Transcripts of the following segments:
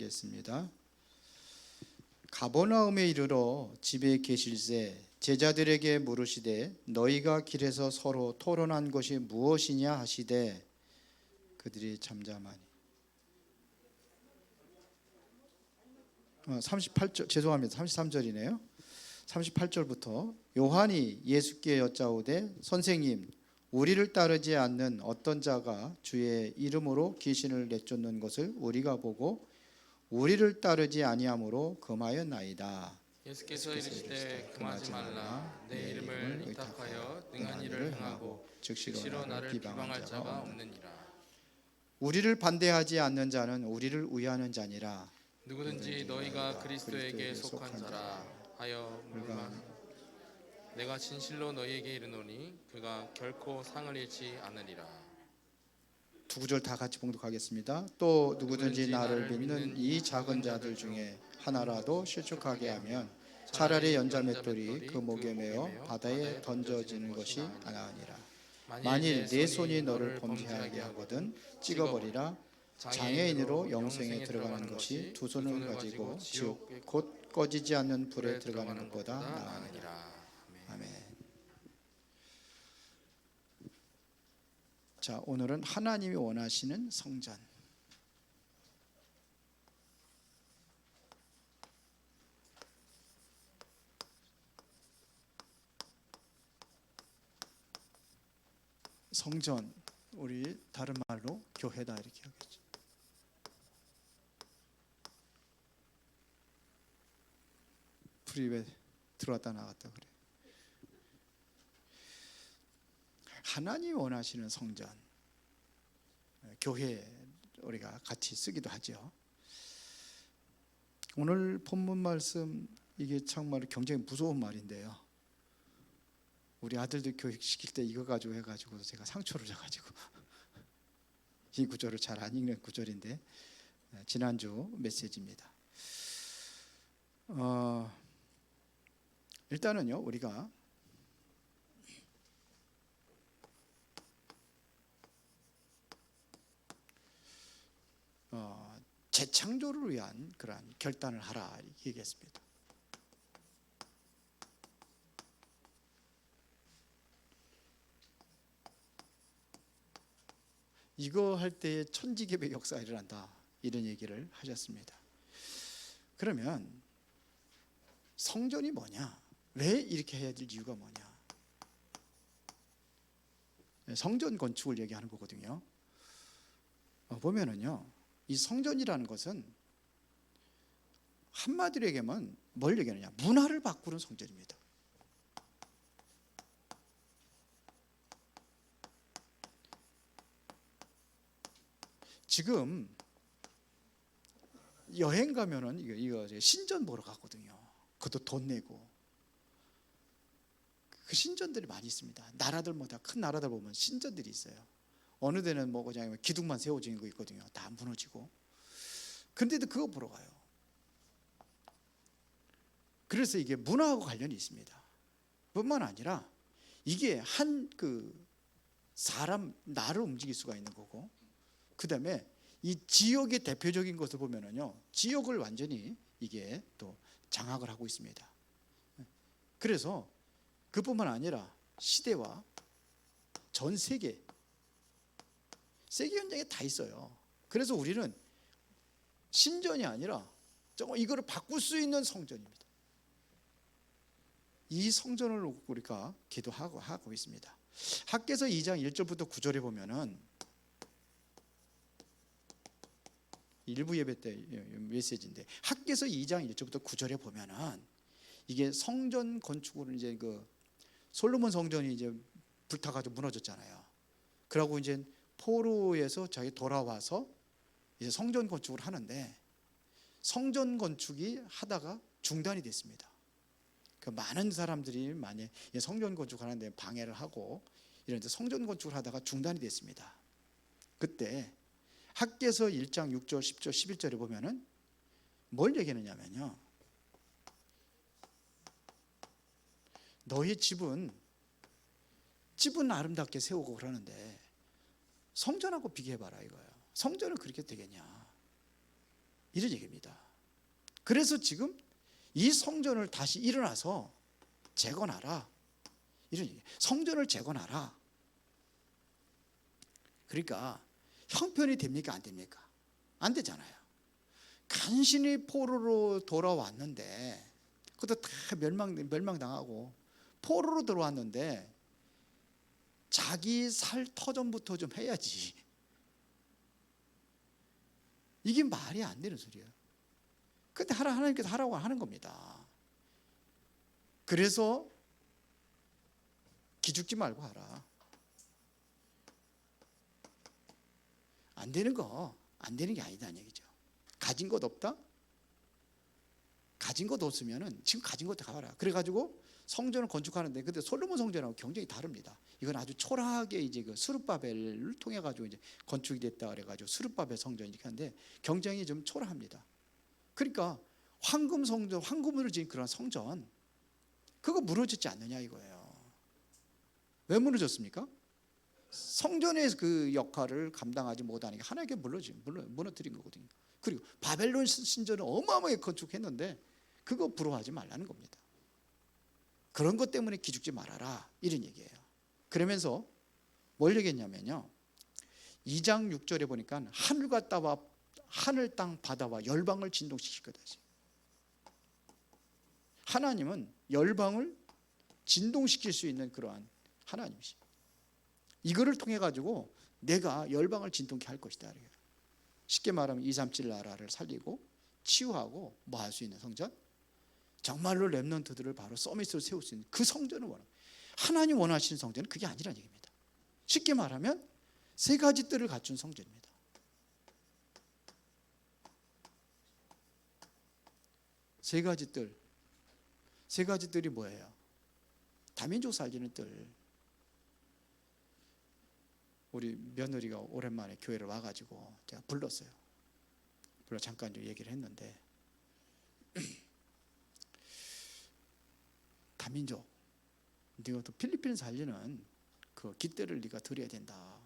하겠습니다. 가버나움에 이르러 집에 계실새 제자들에게 물으시되 너희가 길에서 서로 토론한 것이 무엇이냐 하시되 그들이 잠잠하니 38절 죄송합니다. 33절이네요. 38절부터 요한이 예수께 여짜오되 선생님 우리를 따르지 않는 어떤 자가 주의 이름으로 귀신을 내쫓는 것을 우리가 보고 우리를 따르지 아니하므로 금하였나이다. 예수께서 이르시되 금하지 말라. 내 이름을 의탁하여 능한 일을 행하고 즉시로 나를 비방할 자가 없느니라. 우리를 반대하지 않는 자는 우리를 우애하는 자니라. 누구든지 너희가 그리스도에게 속한 자라 하여 물으면 내가 진실로 너희에게 이르노니 그가 결코 상을 잃지 않으리라. 두 구절 다 같이 봉독하겠습니다. 또 누구든지 나를 믿는 이 작은 자들 중에 하나라도 실족하게 하면 차라리 연자맷돌이 그 목에 매어 바다에 던져지는 것이 나으니라. 만일 내 손이 너를 범죄하게 하거든 찍어버리라. 장애인으로 영생에 들어가는 것이 두 손을 가지고 지옥 곧 꺼지지 않는 불에 들어가는 것보다 나으니라. 아멘. 자, 오늘은 하나님이 원하시는 성전. 성전, 우리 다른 말로 교회다 이렇게 하겠죠. 불이 왜 들어왔다 나갔다 그래? 하나님이 원하시는 성전, 교회 우리가 같이 쓰기도 하죠. 오늘 본문 말씀 이게 정말 굉장히 무서운 말인데요. 우리 아들들 교육시킬 때 이거 가지고 해가지고 제가 상처를 줘가지고 이 구절을 잘 안 읽는 구절인데 지난주 메시지입니다. 일단은요 우리가 재창조를 위한 그러한 결단을 하라 이렇게 얘기했습니다. 이거 할 때 천지개벽 역사가 일어난다 이런 얘기를 하셨습니다. 그러면 성전이 뭐냐? 왜 이렇게 해야 될 이유가 뭐냐? 성전 건축을 얘기하는 거거든요. 보면은요 이 성전이라는 것은 한마디로 얘기하면 뭘 얘기하느냐? 문화를 바꾸는 성전입니다. 지금 여행 가면은 이거 신전 보러 가거든요. 그것도 돈 내고. 그 신전들이 많이 있습니다. 나라들마다 큰 나라들 보면 신전들이 있어요. 어느 데는 뭐 그냥 기둥만 세워진 거 있거든요. 다 무너지고. 그런데도 그거 보러 가요. 그래서 이게 문화하고 관련이 있습니다. 뿐만 아니라 이게 한 사람 나를 움직일 수가 있는 거고, 그 다음에 이 지역의 대표적인 것을 보면은요, 지역을 완전히 이게 또 장악을 하고 있습니다. 그래서 그뿐만 아니라 시대와 전 세계 현장에 다 있어요. 그래서 우리는 신전이 아니라 이거를 바꿀 수 있는 성전입니다. 이 성전을 우리가 기도하고 있습니다. 학개서 2장 1절부터 9절에 보면은 일부 예배 때 메시지인데 학개서 2장 1절부터 9절에 보면은 이게 성전 건축으로 이제 솔로몬 성전이 이제 불타가지고 무너졌잖아요. 그러고 이제 포로에서 자기 돌아와서 이제 성전 건축을 하는데 성전 건축이 하다가 중단이 됐습니다. 많은 사람들이 만약 성전 건축하는데 방해를 하고 이런데 성전 건축을 하다가 중단이 됐습니다. 그때 학개서 1장 6절, 10절, 11절에 보면은 뭘 얘기하느냐면요, 너희 집은 아름답게 세우고 그러는데 성전하고 비교해봐라 이거예요. 성전은 그렇게 되겠냐? 이런 얘기입니다. 그래서 지금 이 성전을 다시 일어나서 재건하라, 이런 얘기. 성전을 재건하라. 그러니까 형편이 됩니까? 안 됩니까? 안 되잖아요. 간신히 포로로 돌아왔는데, 그것도 다 멸망당하고 포로로 들어왔는데 자기 살 터전부터 좀 해야지. 이게 말이 안 되는 소리예요. 근데 하나님께서 하라고 하는 겁니다. 그래서 기죽지 말고 하라. 안 되는 거, 안 되는 게 아니다는 얘기죠. 가진 것 없다? 가진 것 없으면은 지금 가진 것도 가봐라. 그래가지고 성전을 건축하는데, 근데 솔로몬 성전하고 굉장히 다릅니다. 이건 아주 초라하게 이제 그 스룹바벨을 통해 가지고 이제 건축이 됐다 그래가지고 스룹바벨 성전 이렇게 하는데 굉장히 좀 초라합니다. 그러니까 황금 성전, 황금으로 지은 그런 성전, 그거 무너지지 않느냐 이거예요. 왜 무너졌습니까? 성전의 그 역할을 감당하지 못하니까 하나님께 무너뜨린 거거든요. 그리고 바벨론 신전은 어마어마하게 건축했는데 그거 부러워하지 말라는 겁니다. 그런 것 때문에 기죽지 말아라, 이런 얘기예요. 그러면서 뭘 얘기했냐면요, 2장 6절에 보니까 하늘과 땅과 하늘 땅 바다와 열방을 진동시킬 거다. 하나님은 열방을 진동시킬 수 있는 그러한 하나님이시. 이거를 통해 가지고 내가 열방을 진동케 할 것이다. 쉽게 말하면 237 나라를 살리고 치유하고 뭐 할 수 있는 성전, 정말로 렘넌트들을 바로 서밋으로 세울 수 있는 그 성전을 원합니다. 하나님 원하시는 성전은 그게 아니라는 얘기입니다. 쉽게 말하면 세 가지 뜰을 갖춘 성전입니다. 세 가지 뜰. 세 가지 뜰이 뭐예요? 다민족 살리는 뜰. 우리 며느리가 오랜만에 교회를 와가지고 제가 불렀어요. 불러 잠깐 좀 얘기를 했는데, 다민족, 네가 또 필리핀 살리는 그 깃대를 네가 드려야 된다,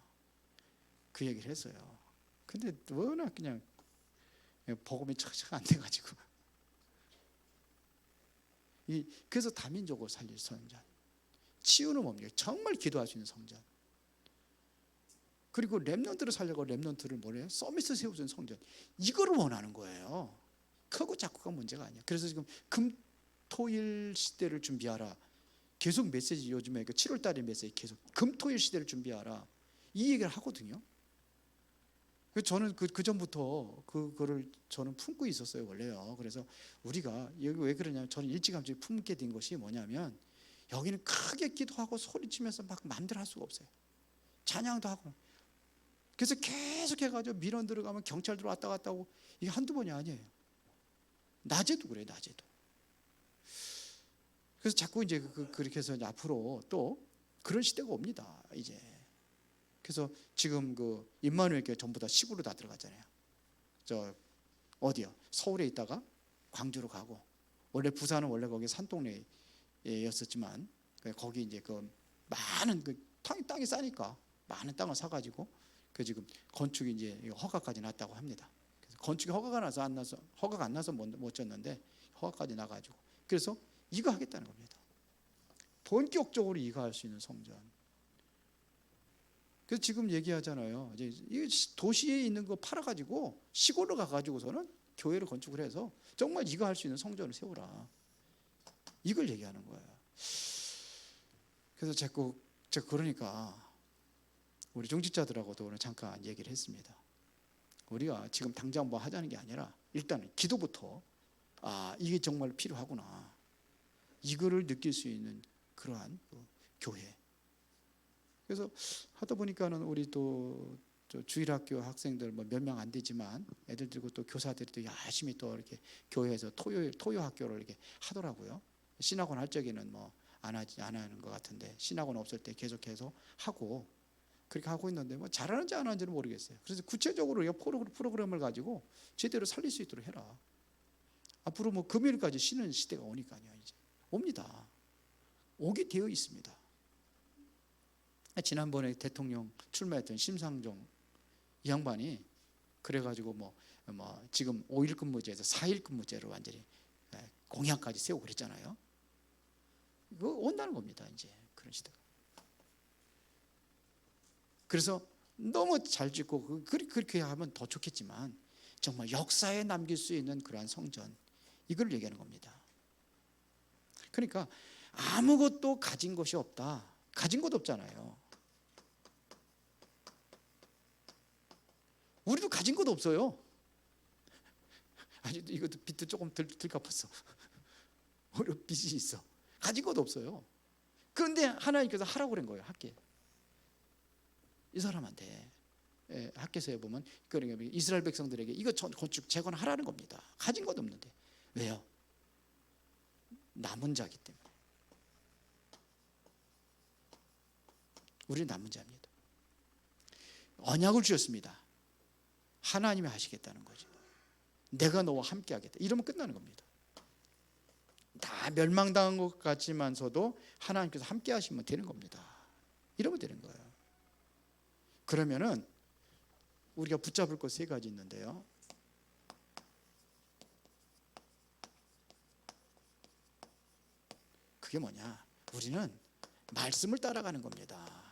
그 얘기를 했어요. 근데 워낙 그냥 복음이 착착 안 돼가지고 그래서 다민족을 살릴 성전, 치유는 뭡니까? 정말 기도할 수 있는 성전. 그리고 렘넌트를 살려고 렘넌트를 뭐래요? 서밋을 세우는 성전. 이거를 원하는 거예요. 크고 작고가 문제가 아니야. 그래서 지금 금토일 시대를 준비하라. 계속 메시지, 요즘에 7월 달에 메시지 계속 금토일 시대를 준비하라, 이 얘기를 하거든요. 저는 그 전부터 그거를 저는 품고 있었어요, 원래요. 그래서 우리가 여기 왜 그러냐면, 저는 일찌감치 품게 된 것이 뭐냐면, 여기는 크게 기도하고 소리치면서 막 마음대로 할 수가 없어요. 찬양도 하고. 그래서 계속 해가지고 민원 들어가면 경찰 들어왔다 갔다 하고, 이게 한두 번이 아니에요. 낮에도 그래요, 낮에도. 그래서 자꾸 이제 그렇게 해서 이제 앞으로 또 그런 시대가 옵니다, 이제. 그래서 지금 그 임마누엘 교회 전부 다 시골로 다 들어가잖아요. 저 어디요? 서울에 있다가 광주로 가고, 원래 부산은 원래 거기 산동네였었지만 거기 이제 그 많은 그 땅이 싸니까 많은 땅을 사가지고 그 지금 건축이 이제 허가까지 났다고 합니다. 그래서 건축이 허가가 나서 안 나서, 허가가 안 나서 못 졌는데 허가까지 나가지고, 그래서 이거 하겠다는 겁니다. 본격적으로 이거 할 수 있는 성전. 그래서 지금 얘기하잖아요. 이제 도시에 있는 거 팔아가지고 시골로 가가지고서는 교회를 건축을 해서 정말 이거 할 수 있는 성전을 세우라, 이걸 얘기하는 거예요. 그래서 제가 그러니까 우리 중직자들하고도 오늘 잠깐 얘기를 했습니다. 우리가 지금 당장 뭐 하자는 게 아니라 일단은 기도부터, 이게 정말 필요하구나, 이거를 느낄 수 있는 그러한 교회. 그래서 하다 보니까는 우리 또 주일학교 학생들 뭐 몇 명 안 되지만 애들 들고 또 교사들이 또 열심히 또 이렇게 교회에서 토요 학교를 이렇게 하더라고요. 신학원 할 적에는 뭐 안 하는 것 같은데, 신학원 없을 때 계속해서 하고 그렇게 하고 있는데 뭐 잘하는지 안 하는지는 모르겠어요. 그래서 구체적으로 이 프로그램을 가지고 제대로 살릴 수 있도록 해라. 앞으로 뭐 금요일까지 쉬는 시대가 오니까요. 이제 옵니다. 오게 되어 있습니다. 지난번에 대통령 출마했던 심상정 이 양반이 그래가지고 뭐 뭐 지금 5일 근무제에서 4일 근무제로 완전히 공약까지 세우고 그랬잖아요. 이거 온다는 겁니다. 이제 그런 시대가. 그래서 너무 잘 짓고 그렇게 하면 더 좋겠지만 정말 역사에 남길 수 있는 그러한 성전, 이걸 얘기하는 겁니다. 그러니까 아무것도 가진 것이 없다. 가진 것도 없잖아요. 우리도 가진 것도 없어요. 아니 이것도 빚도 조금 덜 갚았어. 우리 빚이 있어. 가진 것도 없어요. 그런데 하나님께서 하라고 그런 거예요. 할게. 이 사람한테 학교에서 보면 그러니까 이스라엘 백성들에게 이거 건축 재건하라는 겁니다. 가진 것도 없는데. 왜요? 남은 자기 때문에. 우리는 남은 자입니다. 언약을 주셨습니다. 하나님이 하시겠다는 거죠. 내가 너와 함께 하겠다. 이러면 끝나는 겁니다. 다 멸망당한 것 같지만서도 하나님께서 함께 하시면 되는 겁니다. 이러면 되는 거예요. 그러면은 우리가 붙잡을 것 세 가지 있는데요. 그게 뭐냐? 우리는 말씀을 따라가는 겁니다.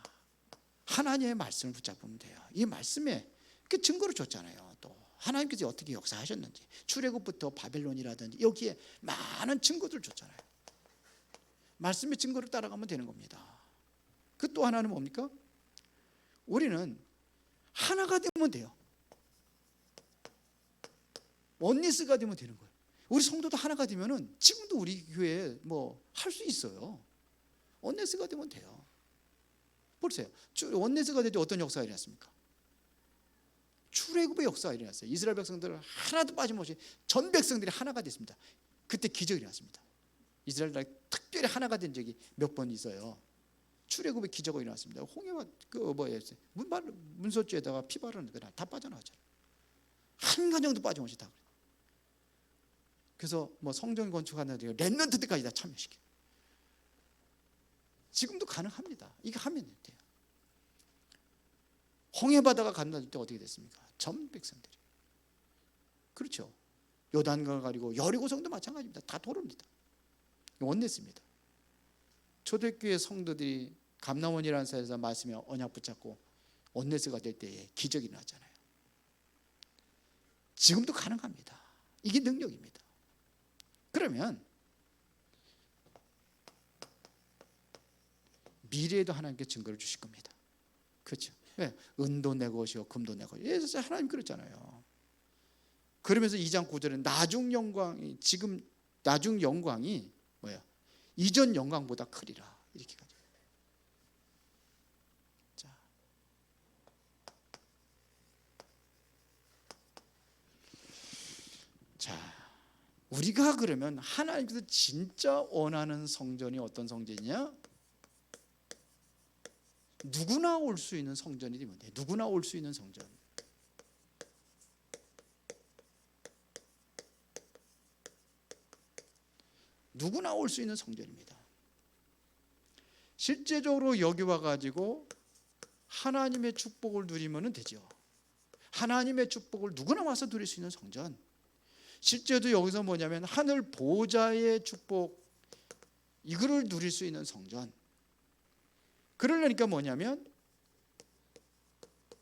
하나님의 말씀을 붙잡으면 돼요. 이 말씀에 그 증거를 줬잖아요. 또 하나님께서 어떻게 역사하셨는지, 출애굽부터 바벨론이라든지 여기에 많은 증거들 줬잖아요. 말씀의 증거를 따라가면 되는 겁니다. 그 또 하나는 뭡니까? 우리는 하나가 되면 돼요. 원리스가 되면 되는 거예요. 우리 성도도 하나가 되면은 지금도 우리 교회에 뭐 할 수 있어요. 원리스가 되면 돼요. 보세요. 원리스가 되지 어떤 역사가 일어났습니까? 출애굽의 역사가 일어났어요. 이스라엘 백성들은 하나도 빠짐없이 전 백성들이 하나가 됐습니다. 그때 기적이 일어났습니다. 이스라엘 나라가 특별히 하나가 된 적이 몇 번 있어요. 출애굽의 기적이 일어났습니다. 홍해와 문소주에다가 피 바르는 거다 다 빠져나왔잖아요. 한 가정도 빠짐없이 다. 그래서 뭐 성전 건축하는 데 렘넌트 때까지 다 참여시켜요. 지금도 가능합니다. 이거 하면 돼요. 홍해 바다가 건너질 때 어떻게 됐습니까? 전 백성들이. 그렇죠. 요단강을 가리고 여리고성도 마찬가지입니다. 다 도릅니다. 원냈습니다. 초대교회 성도들이 감람원이라는 사회에서 말씀에 언약 붙잡고 원내스가 될 때에 기적이 나잖아요. 지금도 가능합니다. 이게 능력입니다. 그러면 미래에도 하나님께 증거를 주실 겁니다. 그렇죠. 왜? 은도 내 것이요 금도 내 것이요. 예수 하나님 그랬잖아요. 그러면서 2장 9절은 나중 영광이 뭐야? 이전 영광보다 크리라. 이렇게 가죠. 자, 우리가 그러면 하나님께서 진짜 원하는 성전이 어떤 성전이냐? 누구나 올 수 있는 성전이 되면 돼. 누구나 올 수 있는 성전. 누구나 올 수 있는 성전입니다. 실제적으로 여기 와가지고 하나님의 축복을 누리면 되죠. 하나님의 축복을 누구나 와서 누릴 수 있는 성전. 실제도 여기서 뭐냐면 하늘 보좌의 축복, 이거를 누릴 수 있는 성전. 그러려니까 뭐냐면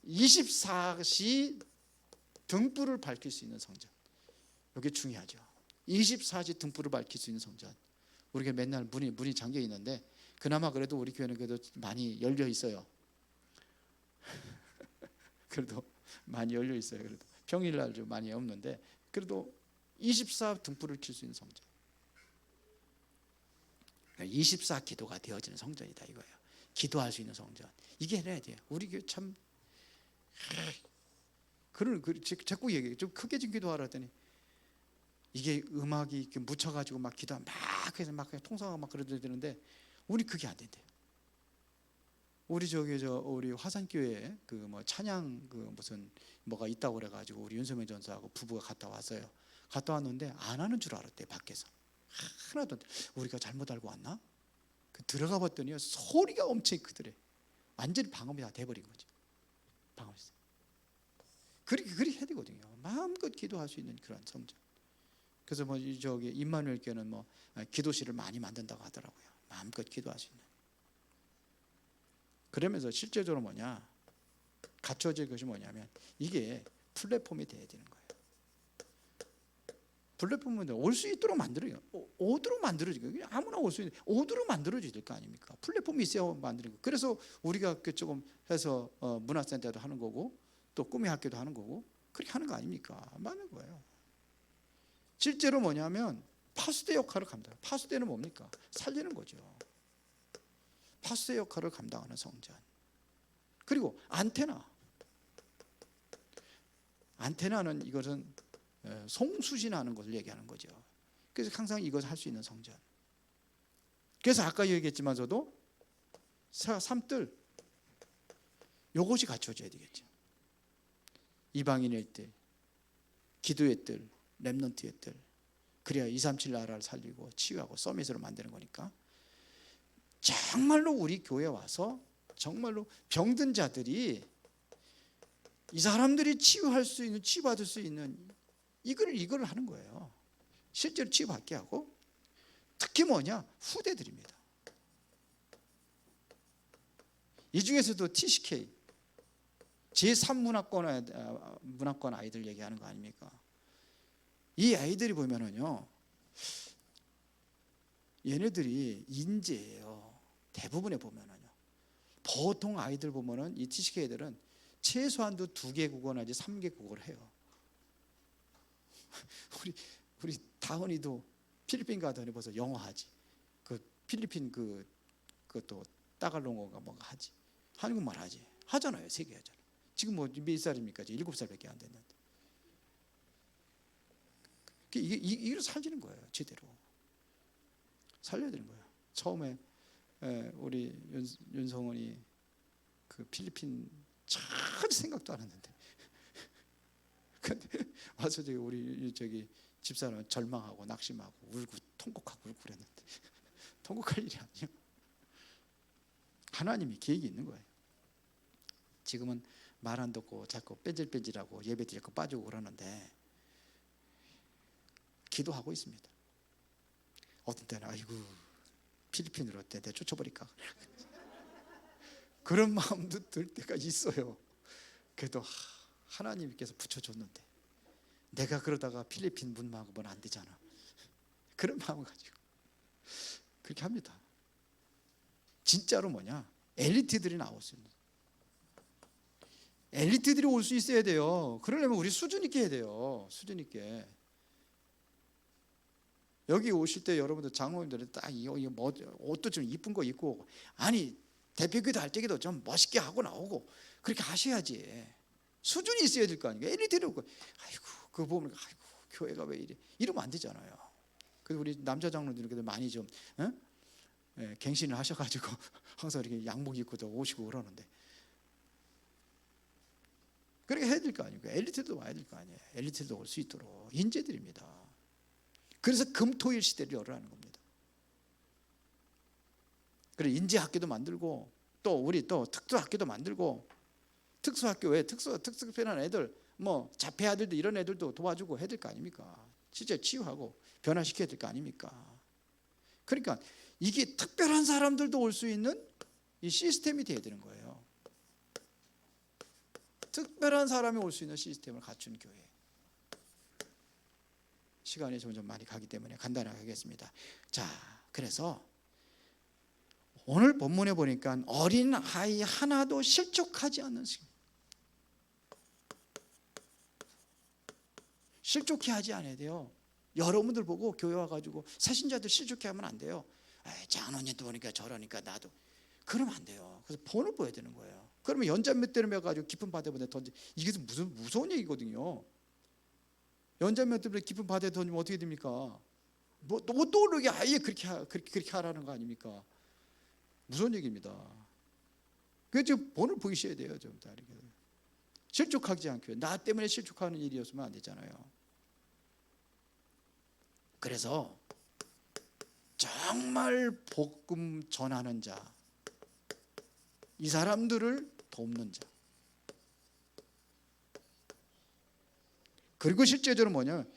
24시 등불을 밝힐 수 있는 성전. 이게 중요하죠. 24시 등불을 밝힐 수 있는 성전. 우리가 맨날 문이 잠겨 있는데 그나마 그래도 우리 교회는 그래도 많이 열려 있어요. 그래도 많이 열려 있어요. 그래도 평일날 좀 많이 없는데 그래도 24 등불을 켤 수 있는 성전. 24 기도가 되어지는 성전이다 이거예요. 기도할 수 있는 성전. 이게 해야 돼요. 우리 교회 참 자꾸 얘기해요. 좀 크게 좀 기도하라 했더니 이게 음악이 이렇게 묻혀가지고 막 기도 막 해서 막 통성하고 막 그래도 되는데 우리 그게 안 된대요. 우리 우리 화산교회에 그 뭐 찬양 그 무슨 뭐가 있다고 그래가지고 우리 윤소명 전사하고 부부가 갔다 왔어요. 갔다 왔는데 안 하는 줄 알았대 밖에서. 하나도 우리가 잘못 알고 왔나? 들어가 봤더니요 소리가 엄청 크더래. 완전히 방음이 다 돼버린 거죠. 방음했어요. 그렇게 해야 되거든요. 마음껏 기도할 수 있는 그런 성전. 그래서 뭐 저기 임마누엘 교회는 뭐 기도실을 많이 만든다고 하더라고요. 마음껏 기도할 수 있는. 그러면서 실제적으로 뭐냐, 갖춰질 것이 뭐냐면 이게 플랫폼이 돼야 되는 거예요. 플랫폼은 올 수 있도록 만들어요. 오도록 만들어지고 아무나 올 수 있는 오도록 만들어져야 될 거 아닙니까? 플랫폼이 있어야 만드는 거. 그래서 우리가 조금 해서 문화센터도 하는 거고 또 꿈의 학교도 하는 거고 그렇게 하는 거 아닙니까? 맞는 거예요. 실제로 뭐냐면 파수대 역할을 감당해요. 파수대는 뭡니까? 살리는 거죠. 파수대 역할을 감당하는 성전. 그리고 안테나는 이것은 송수신하는 것을 얘기하는 거죠. 그래서 항상 이것을 할 수 있는 성전. 그래서 아까 얘기했지만서도 삼뜰 요것이 갖춰져야 되겠죠. 이방인의 뜰, 기도의 뜰, 렘넌트의 뜰. 그래야 237 나라를 살리고 치유하고 서밋으로 만드는 거니까. 정말로 우리 교회 와서 정말로 병든 자들이 이 사람들이 치유할 수 있는, 치유받을 수 있는 이걸 하는 거예요. 실제로 치유받게 하고, 특히 뭐냐, 후대들입니다. 이 중에서도 TCK 제3문화권 아이들 얘기하는 거 아닙니까? 이 아이들이 보면은요, 얘네들이 인재예요. 대부분에 보면은요. 보통 아이들 보면은 이 TCK 애들은 최소한도 2개 국어 내지 3개 국어를 해요. 우리 다은이도 필리핀 가더니 벌써 영어 하지. 그 필리핀 그것도 따갈롱어가 뭔가 하지. 한국말 하지. 하잖아요. 3개 하잖아요. 지금 뭐 몇 살입니까? 7살밖에 안 됐는데. 이걸 살리는 거예요. 제대로 살려야 되는 거예요. 처음에 우리 윤성원이 그 필리핀 전혀 생각도 안 했는데 근데 와서 우리 집사람은 절망하고 낙심하고 울고 통곡하고 울고 그랬는데 통곡할 일이 아니에요. 하나님이 계획이 있는 거예요. 지금은 말 안 듣고 자꾸 뺀질뺀질하고 예배도 자꾸 빠지고 그러는데 기도하고 있습니다. 어떤 때는 아이고 필리핀으로 내가 쫓아버릴까 그런 마음도 들 때가 있어요. 그래도 하나님께서 붙여줬는데 내가 그러다가 필리핀 문 막으면 안 되잖아. 그런 마음을 가지고 그렇게 합니다. 진짜로 뭐냐, 엘리트들이 나올 수 있는, 엘리트들이 올 수 있어야 돼요. 그러려면 우리 수준 있게 해야 돼요. 수준 있게. 여기 오실 때 여러분들 장로님들은 딱 뭐 옷도 좀 이쁜 거 입고, 아니 대표기도 할 때기도 좀 멋있게 하고 나오고 그렇게 하셔야지. 수준이 있어야 될 거 아니에요. 엘리트를 오고 아이고 그거 보면 아이고 교회가 왜 이래 이러면 안 되잖아요. 그래서 우리 남자 장로님들 많이 좀 갱신을 하셔가지고 항상 이렇게 양복 입고도 오시고 그러는데 그렇게 해야 될 거 아니에요. 엘리트도 와야 될 거 아니에요. 엘리트도 올 수 있도록 인재들입니다. 그래서 금토일 시대를 열어라는 겁니다. 그래 인재학교도 만들고 또 우리 또 특수학교도 만들고, 특수학교 왜 특수필요한 애들 뭐 자폐 아들도 이런 애들도 도와주고 해야 될 거 아닙니까? 실제 치유하고 변화시켜야 될 거 아닙니까? 그러니까 이게 특별한 사람들도 올 수 있는 이 시스템이 돼야 되는 거예요. 특별한 사람이 올 수 있는 시스템을 갖춘 교회. 시간이 점점 많이 가기 때문에 간단하게 하겠습니다. 자, 그래서 오늘 본문에 보니까 어린 아이 하나도 실족하지 않는 식. 실족해 하지 않아야 돼요. 여러분들 보고 교회 와가지고 새신자들 실족해 하면 안 돼요. 장로님도 보니까 저러니까 나도. 그러면 안 돼요. 그래서 본을 보여야 되는 거예요. 그러면 연잔몇 대를 매가지고 깊은 바다에 던져. 이게 무슨 무서운 얘기거든요. 연잔몇 대를 깊은 바다에 던지면 어떻게 됩니까? 못 떠오르게 아예 그렇게 하라는 거 아닙니까? 무서운 얘기입니다. 그래서 본을 보이셔야 돼요. 좀 다 이렇게 실족하지 않게. 나 때문에 실족하는 일이었으면 안 되잖아요. 그래서 정말 복음 전하는 자, 이 사람들을 돕는 자, 그리고 실제적으로 뭐냐면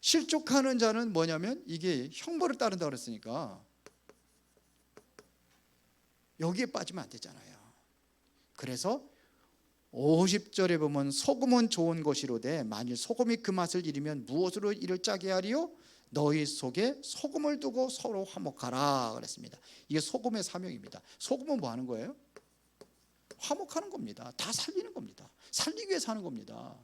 실족하는 자는 뭐냐면 이게 형벌을 따른다 그랬으니까 여기에 빠지면 안 되잖아요. 그래서 50절에 보면 소금은 좋은 것이로되 만일 소금이 그 맛을 잃으면 무엇으로 이를 짜게 하리요? 너희 속에 소금을 두고 서로 화목하라 그랬습니다. 이게 소금의 사명입니다. 소금은 뭐 하는 거예요? 화목하는 겁니다. 다 살리는 겁니다. 살리기 위해서 하는 겁니다.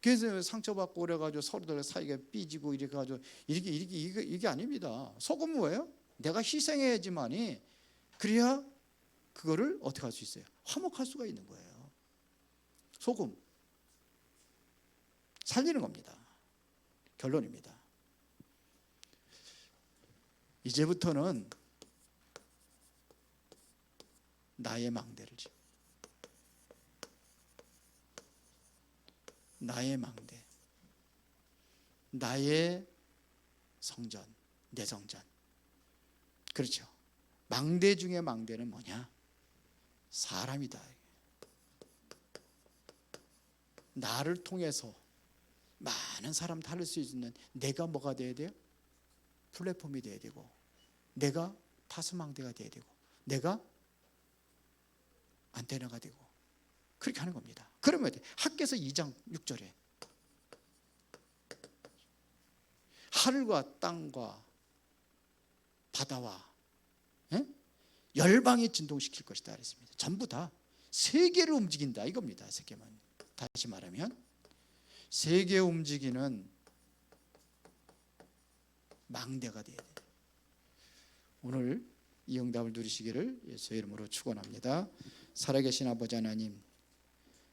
그래서 상처받고 그래가지고 서로들 사이가 삐지고 이렇게 가지고 이게 아닙니다. 소금은 뭐예요? 내가 희생해야지만이 그래야 그거를 어떻게 할 수 있어요? 화목할 수가 있는 거예요. 소금 살리는 겁니다. 결론입니다. 이제부터는 나의 망대를 지어. 나의 망대, 나의 성전, 내 성전. 그렇죠. 망대 중에 망대는 뭐냐? 사람이다. 나를 통해서 많은 사람 다룰 수 있는 내가 뭐가 돼야 돼요? 플랫폼이 돼야 되고, 내가 파수망대가 돼야 되고, 내가 안테나가 되고, 그렇게 하는 겁니다. 그러면 학개서 2장 6절에 하늘과 땅과 바다와 열방에 진동시킬 것이다 그랬습니다. 전부 다 세계를 움직인다 이겁니다. 세계만. 다시 말하면 세계 움직이는 망대가 돼야 돼요. 오늘 이 응답을 누리시기를 예수의 이름으로 축원합니다. 살아계신 아버지 하나님,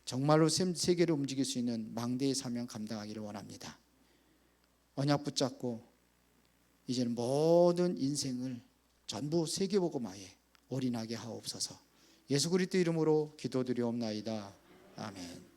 정말로 세계를 움직일 수 있는 망대의 사명 감당하기를 원합니다. 언약 붙잡고 이제는 모든 인생을 전부 세계복음화에 올인하게 하옵소서. 예수 그리스도 이름으로 기도드리옵나이다. 아멘.